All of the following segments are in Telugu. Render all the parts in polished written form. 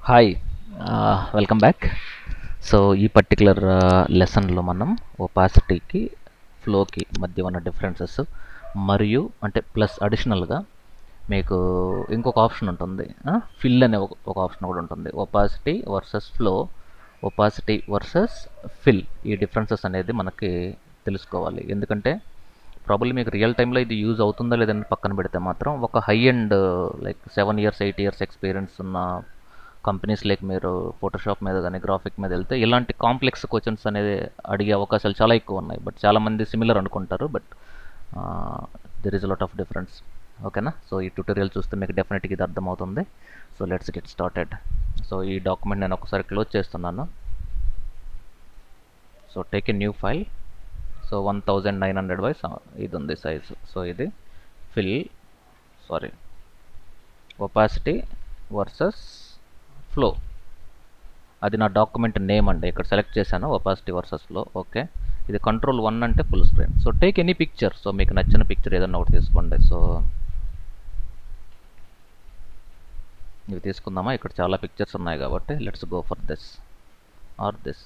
Hi welcome back. సో ఈ పర్టికులర్ లెసన్లో మనం ఒపాసిటీకి ఫ్లోకి మధ్య ఉన్న డిఫరెన్సెస్ మరియు అంటే ప్లస్ అడిషనల్గా మీకు ఇంకొక ఆప్షన్ ఉంటుంది, ఫిల్ అనే ఒక ఆప్షన్ కూడా ఉంటుంది. Opacity versus flow, opacity versus fill, ఈ డిఫరెన్సెస్ అనేది మనకి తెలుసుకోవాలి. ఎందుకంటే ప్రాబ్లీ మీకు రియల్ టైంలో ఇది యూజ్ అవుతుందా లేదని పక్కన పెడితే మాత్రం ఒక high and like 7 years 8 years experience ఉన్న కంపెనీస్ లైక్ మీరు ఫోటోషాప్ మీద కానీ గ్రాఫిక్ మీద వెళ్తే ఇలాంటి కాంప్లెక్స్ క్వశ్చన్స్ అనేది అడిగే అవకాశాలు చాలా ఎక్కువ ఉన్నాయి. బట్ చాలామంది సిమిలర్ అనుకుంటారు, but there is lot of difference. ఓకేనా? సో ఈ ట్యూటోరియల్ చూస్తే మీకు డెఫినెట్గా ఇది అర్థమవుతుంది. So let's get started. So ఈ డాక్యుమెంట్ నేను ఒకసారి క్లోజ్ చేస్తున్నాను. So take a new file. So 1900 by ఇది ఉంది సైజ్. సో ఇది ఫిల్ ఒపాసిటీ వర్సెస్ ఫ్లో. అది నా డాక్యుమెంట్ నేమ్ అండి. ఇక్కడ సెలెక్ట్ చేశాను ఒపాసిటీ వర్సెస్ ఫ్లో. ఓకే, ఇది Ctrl+1 అంటే full screen. So take any picture. So మీకు నచ్చిన పిక్చర్ ఏదన్నా ఒకటి తీసుకోండి. సో ఇవి తీసుకుందామా? ఇక్కడ చాలా పిక్చర్స్ ఉన్నాయి కాబట్టి let's go for this or this.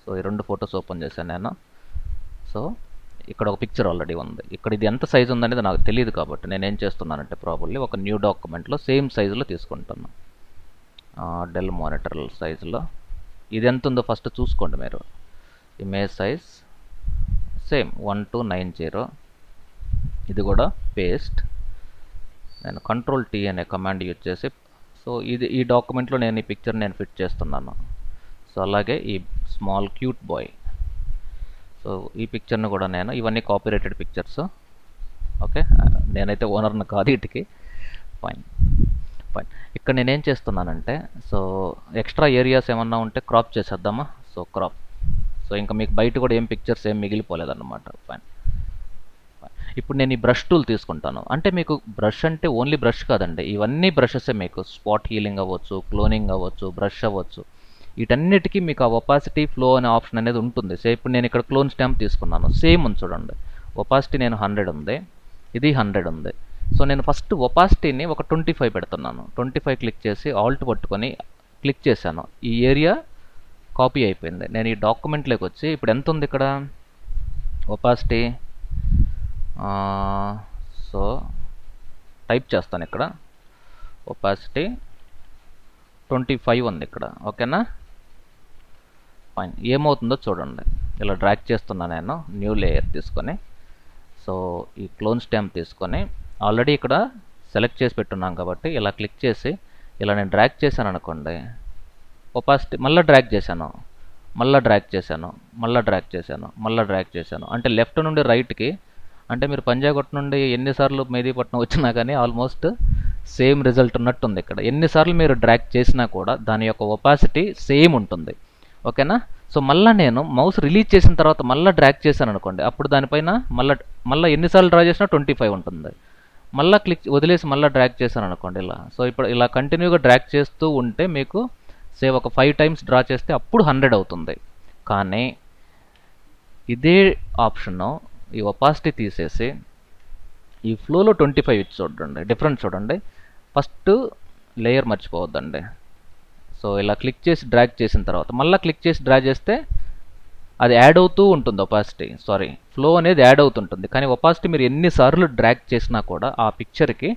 So ఈ రెండు ఫొటోస్ ఓపెన్ చేశాను నేను. సో ఇక్కడ ఒక పిక్చర్ ఆల్రెడీ ఉంది. ఇక్కడ ఇది ఎంత సైజు ఉందనేది నాకు తెలియదు కాబట్టి నేను ఏం చేస్తున్నానంటే ప్రాబబ్లీ ఒక న్యూ డాక్యుమెంట్లో సేమ్ సైజులో తీసుకుంటాను. డెల్ మానిటర్ సైజులో ఇది ఎంత ఉందో ఫస్ట్ చూసుకోండి మీరు. Image size same 1290. ఇది కూడా పేస్ట్. నేను Ctrl+T అనే కమాండ్ యూజ్ చేసి సో ఈ డాక్యుమెంట్లో నేను ఈ పిక్చర్ నేను ఫిట్ చేస్తున్నాను. సో అలాగే ఈ స్మాల్ క్యూట్ బాయ్. సో ఈ పిక్చర్ను కూడా నేను, ఇవన్నీ కాపీరైటెడ్ పిక్చర్స్. ఓకే, నేనైతే ఓనర్ని కాదు వీటికి. ఫైన్. ఇక్కడ నేనేం చేస్తున్నానంటే సో ఎక్స్ట్రా ఏరియాస్ ఏమన్నా ఉంటే క్రాప్ చేసేద్దామా? So crop. సో ఇంకా మీకు బయట కూడా ఏం పిక్చర్స్ ఏం మిగిలిపోలేదన్నమాట. ఫైన్. ఇప్పుడు నేను ఈ బ్రష్ టూల్ తీసుకుంటాను. అంటే మీకు బ్రష్ అంటే ఓన్లీ బ్రష్ కాదండి, ఇవన్నీ బ్రషెసే. మీకు స్పాట్ హీలింగ్ అవ్వచ్చు, క్లోనింగ్ అవ్వచ్చు, బ్రష్ అవ్వచ్చు, వీటన్నిటికీ మీకు ఆ ఒపాసిటీ ఫ్లో అనే ఆప్షన్ అనేది ఉంటుంది. సో ఇప్పుడు నేను ఇక్కడ క్లోన్ స్టాంప్ తీసుకున్నాను. సేమ్ ఉంది చూడండి. ఒపాసిటీ నేను 100 ఉంది, ఇది 100 ఉంది. సో నేను ఫస్ట్ ఒపాసిటీని ఒక 25 పెడుతున్నాను. 25 క్లిక్ చేసి ఆల్ట్ పట్టుకొని క్లిక్ చేశాను. ఈ ఏరియా కాపీ అయిపోయింది. నేను ఈ డాక్యుమెంట్లోకి వచ్చి ఇప్పుడు ఎంత ఉంది ఇక్కడ ఒపాసిటీ. సో టైప్ చేస్తాను ఇక్కడ ఒపాసిటీ 25 ఉంది ఇక్కడ. ఓకేనా? ఫైన్. ఏమవుతుందో చూడండి. ఇలా డ్రాగ్ చేస్తున్నాను నేను న్యూ లేయర్ తీసుకొని. సో ఈ క్లోన్ స్టాంప్ తీసుకొని ఆల్రెడీ ఇక్కడ సెలెక్ట్ చేసి పెట్టున్నాం కాబట్టి ఇలా క్లిక్ చేసి ఇలా నేను డ్రాగ్ చేశాను అనుకోండి. ఒపాసిటీ మళ్ళీ డ్రాగ్ చేశాను, మళ్ళీ డ్రాగ్ చేశాను, మళ్ళీ డ్రాగ్ చేశాను, మళ్ళీ డ్రాగ్ చేశాను. అంటే లెఫ్ట్ నుండి రైట్కి, అంటే మీరు పంజాగుట్ట నుండి ఎన్నిసార్లు మెహదీపట్నం వచ్చినా కానీ ఆల్మోస్ట్ సేమ్ రిజల్ట్ ఉన్నట్టుంది. ఇక్కడ ఎన్నిసార్లు మీరు డ్రాగ్ చేసినా కూడా దాని యొక్క ఒపాసిటీ సేమ్ ఉంటుంది. ఓకేనా? సో మళ్ళీ నేను మౌస్ రిలీజ్ చేసిన తర్వాత మళ్ళీ డ్రాగ్ చేశాను అనుకోండి, అప్పుడు దానిపైన మళ్ళీ ఎన్నిసార్లు డ్రా చేసినా 25 ఉంటుంది. మళ్ళీ క్లిక్ వదిలేసి మళ్ళీ డ్రాగ్ చేశాను అనుకోండి ఇలా. సో ఇప్పుడు ఇలా కంటిన్యూగా డ్రాగ్ చేస్తూ ఉంటే మీకు ఒక 5 times డ్రా చేస్తే అప్పుడు 100 అవుతుంది. కానీ ఇదే ఆప్షను ఈ ఒపాసిటీ తీసేసి ఈ ఫ్లోలో 25 ఇచ్చి చూడండి, డిఫరెన్స్ చూడండి. ఫస్ట్ లేయర్ మర్చిపోవద్దండి. సో ఇలా క్లిక్ చేసి డ్రాగ్ చేసిన తర్వాత మళ్ళీ క్లిక్ చేసి డ్రా చేస్తే అది యాడ్ అవుతూ ఉంటుంది. ఒపాసిటీ ఫ్లో అనేది యాడ్ అవుతుంటుంది. కానీ ఒపాసిటీ మీరు ఎన్నిసార్లు డ్రాగ్ చేసినా కూడా ఆ పిక్చర్కి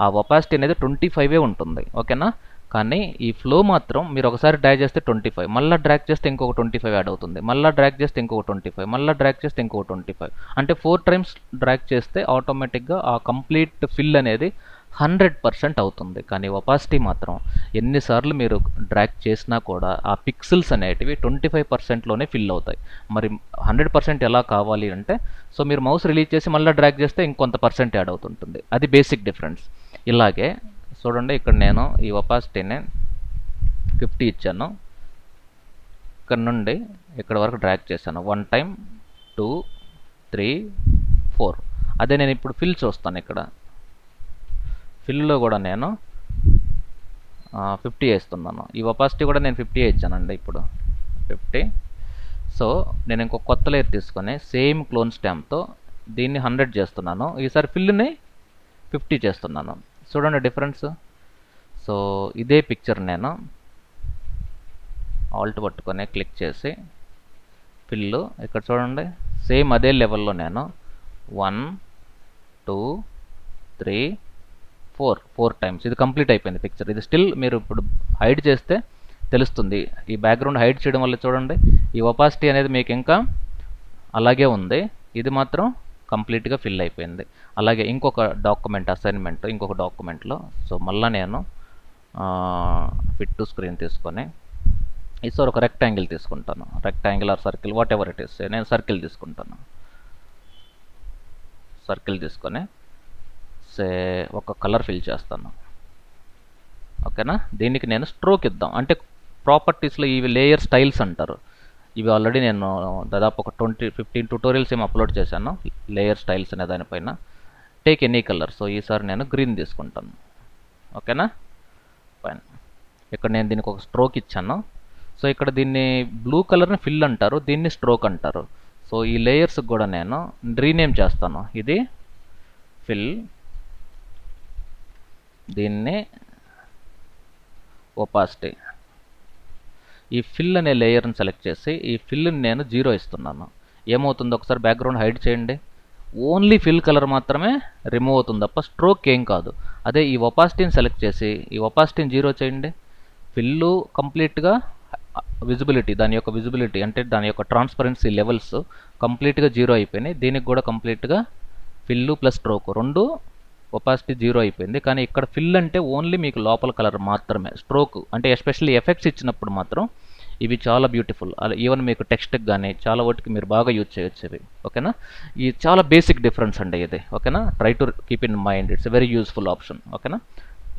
ఆ ఒపాసిటీ అనేది 25 ఉంటుంది. ఓకేనా? కానీ ఈ ఫ్లో మాత్రం మీరు ఒకసారి డ్రాగ్ చేస్తే 25, మళ్ళీ డ్రాగ్ చేస్తే ఇంకొక 25 యాడ్ అవుతుంది, మళ్ళీ డ్రాగ్ చేస్తే ఇంకొక 25, మళ్ళీ డ్రాగ్ చేస్తే ఇంకొక 25. అంటే 4 times డ్రాగ్ చేస్తే ఆటోమేటిక్గా ఆ కంప్లీట్ ఫిల్ అనేది 100% అవుతుంది. కానీ ఒపాసిటీ మాత్రం ఎన్నిసార్లు మీరు డ్రాగ్ చేసినా కూడా ఆ పిక్సెల్స్ అనేటివి 25%లోనే ఫిల్ అవుతాయి. మరి 100% ఎలా కావాలి అంటే సో మీరు మౌస్ రిలీజ్ చేసి మళ్ళీ డ్రాగ్ చేస్తే ఇంకొంత పర్సెంట్ యాడ్ అవుతుంటుంది. అది బేసిక్ డిఫరెన్స్. ఇలాగే చూడండి, ఇక్కడ నేను ఈ ఒపాసిటీని 50 ఇచ్చాను. ఇక్కడ నుండి ఇక్కడ వరకు డ్రాగ్ చేశాను. 1 time 2 3 4. అదే నేను ఇప్పుడు ఫిల్ చూస్తాను. ఇక్కడ ఫిల్లో కూడా నేను 50 వేస్తున్నాను. ఈ ఒపాసిటీ కూడా నేను 50 ఇచ్చానండి. ఇప్పుడు 50. సో నేను ఇంకొక కొత్త లేయర్ తీసుకొని సేమ్ క్లోన్ స్టాంప్తో దీన్ని 100 చేస్తున్నాను. ఈసారి ఫిల్ని 50 చేస్తున్నాను. చూడండి డిఫరెన్స్. సో ఇదే పిక్చర్ నేను ఆల్ట్ పట్టుకొని క్లిక్ చేసి ఫిల్ ఇక్కడ చూడండి సేమ్ అదే లెవెల్లో నేను 1 2 3 4 టైమ్స్ ఇది కంప్లీట్ అయిపోయింది పిక్చర్. ఇది స్టిల్ మీరు ఇప్పుడు హైడ్ చేస్తే తెలుస్తుంది. ఈ బ్యాక్గ్రౌండ్ హైడ్ చేయడం వల్ల చూడండి ఈ ఒపాసిటీ అనేది మీకు ఇంకా అలాగే ఉంది, ఇది మాత్రం కంప్లీట్గా ఫిల్ అయిపోయింది. అలాగే ఇంకొక డాక్యుమెంట్ అసైన్మెంట్ ఇంకొక డాక్యుమెంట్లో సో మళ్ళీ నేను ఫిట్ టు స్క్రీన్ తీసుకొని ఈసారి ఒక రెక్టాంగిల్ తీసుకుంటాను. Rectangle or circle whatever it is, నేను సర్కిల్ తీసుకుంటాను. సర్కిల్ తీసుకొని సే ఒక కలర్ ఫిల్ చేస్తాను. ఓకేనా, దీనికి నేను స్ట్రోక్ ఇద్దాం. అంటే ప్రాపర్టీస్లో ఇవి లేయర్ స్టైల్స్ అంటారు. ఇవి ఆల్రెడీ నేను దాదాపు ఒక 15 ట్యూటోరియల్స్ ఏమి అప్లోడ్ చేశాను లేయర్ స్టైల్స్ అనే దానిపైన. Take any colour. సో ఈసారి నేను గ్రీన్ తీసుకుంటాను. ఓకేనా ఫైన్. ఇక్కడ నేను దీనికి ఒక స్ట్రోక్ ఇచ్చాను. సో ఇక్కడ దీన్ని బ్లూ కలర్ని ఫిల్ అంటారు, దీన్ని స్ట్రోక్ అంటారు. సో ఈ లేయర్స్కి కూడా నేను రీనేమ్ చేస్తాను. ఇది ఫిల్, దీన్ని ఒపాసిటీ. ఈ ఫిల్ అనే లేయర్ని సెలెక్ట్ చేసి ఈ ఫిల్ని నేను 0 ఇస్తున్నాను. ఏమవుతుందో ఒకసారి బ్యాక్గ్రౌండ్ హైడ్ చేయండి. ఓన్లీ ఫిల్ కలర్ మాత్రమే రిమూవ్ అవుతుంది తప్ప స్ట్రోక్ ఏం కాదు. అదే ఈ ఒపాసిటీని సెలెక్ట్ చేసి ఈ ఒపాసిటీని 0 చేయండి. ఫిల్ కంప్లీట్గా విజిబిలిటీ, దాని యొక్క విజిబిలిటీ అంటే దాని యొక్క ట్రాన్స్పరెన్సీ లెవెల్స్ కంప్లీట్గా 0 అయిపోయినాయి. దీనికి కూడా కంప్లీట్గా ఫిల్ ప్లస్ స్ట్రోక్ రెండు ఒపాసిటీ 0 అయిపోయింది. కానీ ఇక్కడ ఫిల్ అంటే ఓన్లీ మీకు లోపల కలర్ మాత్రమే. స్ట్రోక్ అంటే ఎస్పెషల్లీ ఎఫెక్ట్స్ ఇచ్చినప్పుడు మాత్రం ఇవి చాలా బ్యూటిఫుల్. అలా ఈవెన్ మీకు టెక్స్ట్కి కానీ చాలా వాటికి మీరు బాగా యూజ్ చేయొచ్చు ఇవి. ఓకేనా, ఇది చాలా బేసిక్ డిఫరెన్స్ అండి ఇది. ఓకేనా, try to keep in mind, it's a very useful option. ఓకేనా,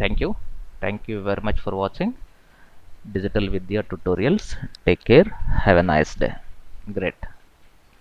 thank you very much for watching Digital Vidya tutorials. Take care, have a nice day. Great.